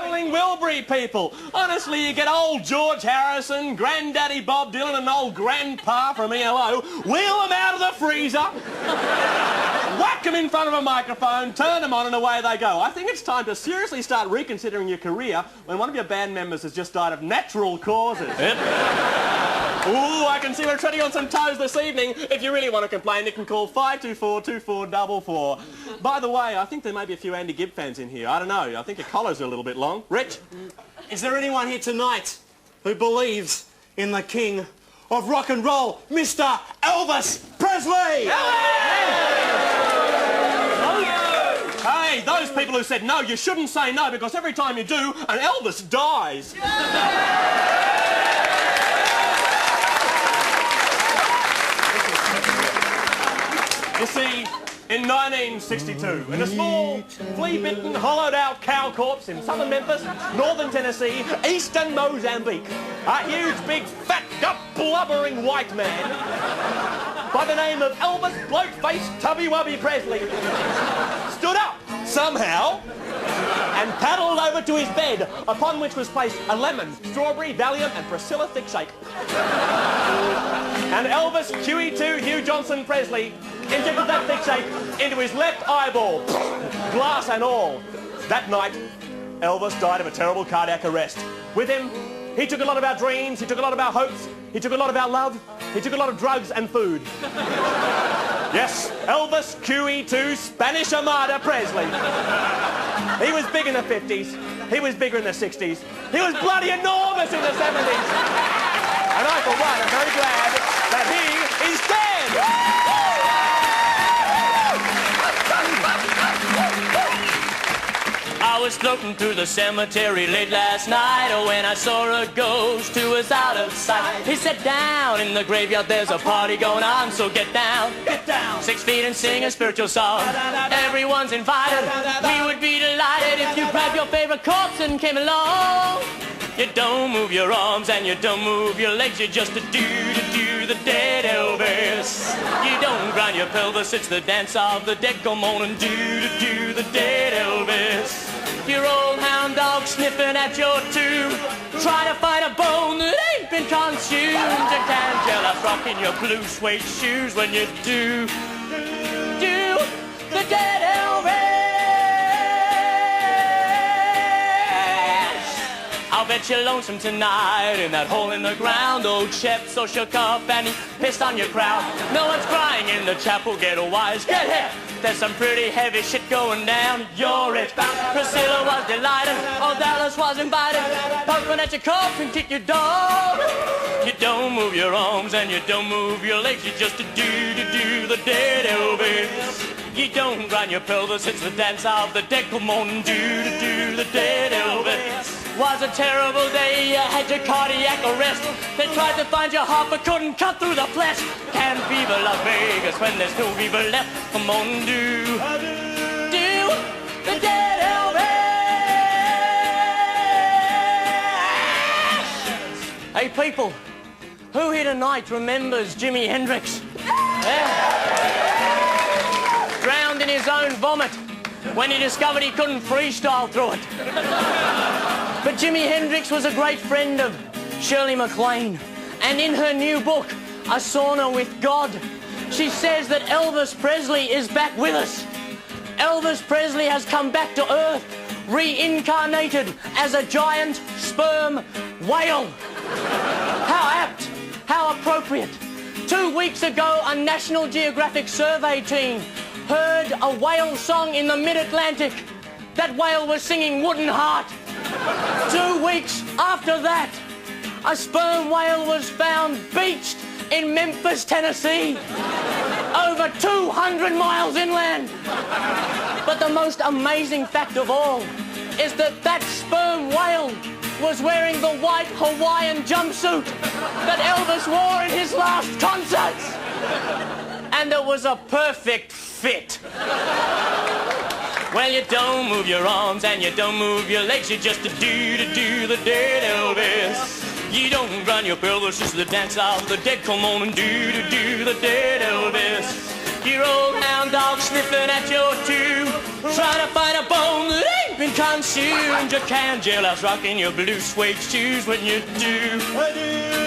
travelling Wilbury people. Honestly, you get old George Harrison, Granddaddy Bob Dylan and old Grandpa from ELO, wheel them out of the freezer, whack them in front of a microphone, turn them on and away they go. I think it's time to seriously start reconsidering your career when one of your band members has just died of natural causes. Yep. Ooh, I can see we're treading on some toes this evening. If you really want to complain, you can call 524-2444. By the way, I think there may be a few Andy Gibb fans in here. I don't know. I think your collars are a little bit long. Rich? Is there anyone here tonight who believes in the king of rock and roll, Mr. Elvis Presley? Hey, those people who said no, you shouldn't say no, because every time you do, an Elvis dies. You see, in 1962, in a small, flea-bitten, hollowed-out cow corpse in southern Memphis, northern Tennessee, eastern Mozambique, a huge, big, fat, gut-blubbering white man by the name of Elvis Bloat-Faced Tubby-Wubby Presley stood up, somehow, and paddled over to his bed, upon which was placed a lemon, strawberry, Valium and Priscilla Thickshake. And Elvis QE2 Hugh Johnson Presley injected that Thickshake into his left eyeball, glass and all. That night, Elvis died of a terrible cardiac arrest. With him, he took a lot of our dreams, he took a lot of our hopes, he took a lot of our love, he took a lot of drugs and food. Yes, Elvis QE2 Spanish Armada Presley. He was big in the 50s, he was bigger in the 60s, he was bloody enormous in the 70s. And I, for one, am very glad that he is dead. I was floating through the cemetery late last night when I saw a ghost who was out of sight. He said, down in the graveyard there's a party going on, so get down. Get down. 6 feet and sing a spiritual song. Everyone's invited. We would be delighted if you grabbed your favorite corpse and came along. You don't move your arms and you don't move your legs, you just do the dead Elvis. You don't grind your pelvis, it's the dance of the dead. Come on and do the dead Elvis. Your old hound dog sniffing at your tube, trying to find a bone that ain't been consumed. You can't tell us rocking your blue suede shoes when you do the dead Elvis. I'll bet you're lonesome tonight in that hole in the ground. Old Shep so shook up and he pissed on your crowd. No one's crying in the chapel, get a wise, get here. There's some pretty heavy shit going down. You're it. Priscilla was delighted, old Dallas was invited, pumping at your corpse and kick your dog. You don't move your arms and you don't move your legs, you just do the dead Elvis. You don't grind your pelvis, it's the dance of the dead. Come on and do the dead Elvis. Was a terrible day, you had your cardiac arrest. They tried to find your heart but couldn't cut through the flesh. Can fever Las Vegas when there's no fever left. Come on and do the dead Elvis. Hey people, who here tonight remembers Jimi Hendrix? Yeah. Drowned in his own vomit when he discovered he couldn't freestyle through it. But Jimi Hendrix was a great friend of Shirley MacLaine. And in her new book, A Sauna with God, she says that Elvis Presley is back with us. Elvis Presley has come back to Earth, reincarnated as a giant sperm whale. How apt, how appropriate. 2 weeks ago, a National Geographic survey team heard a whale song in the mid-Atlantic. That whale was singing Wooden Heart. 2 weeks after that, a sperm whale was found beached in Memphis, Tennessee, over 200 miles inland. But the most amazing fact of all is that that sperm whale was wearing the white Hawaiian jumpsuit that Elvis wore in his last concerts. And it was a perfect fit. Well, you don't move your arms and you don't move your legs, you just do the dead Elvis. You don't grind your pelvis, it's the dance of the dead. Come on and do the dead Elvis. Your old hound dog sniffing at your tube, trying to find a bone that ain't been consumed. You can't jailhouse rock in your blue suede shoes when you do. I do.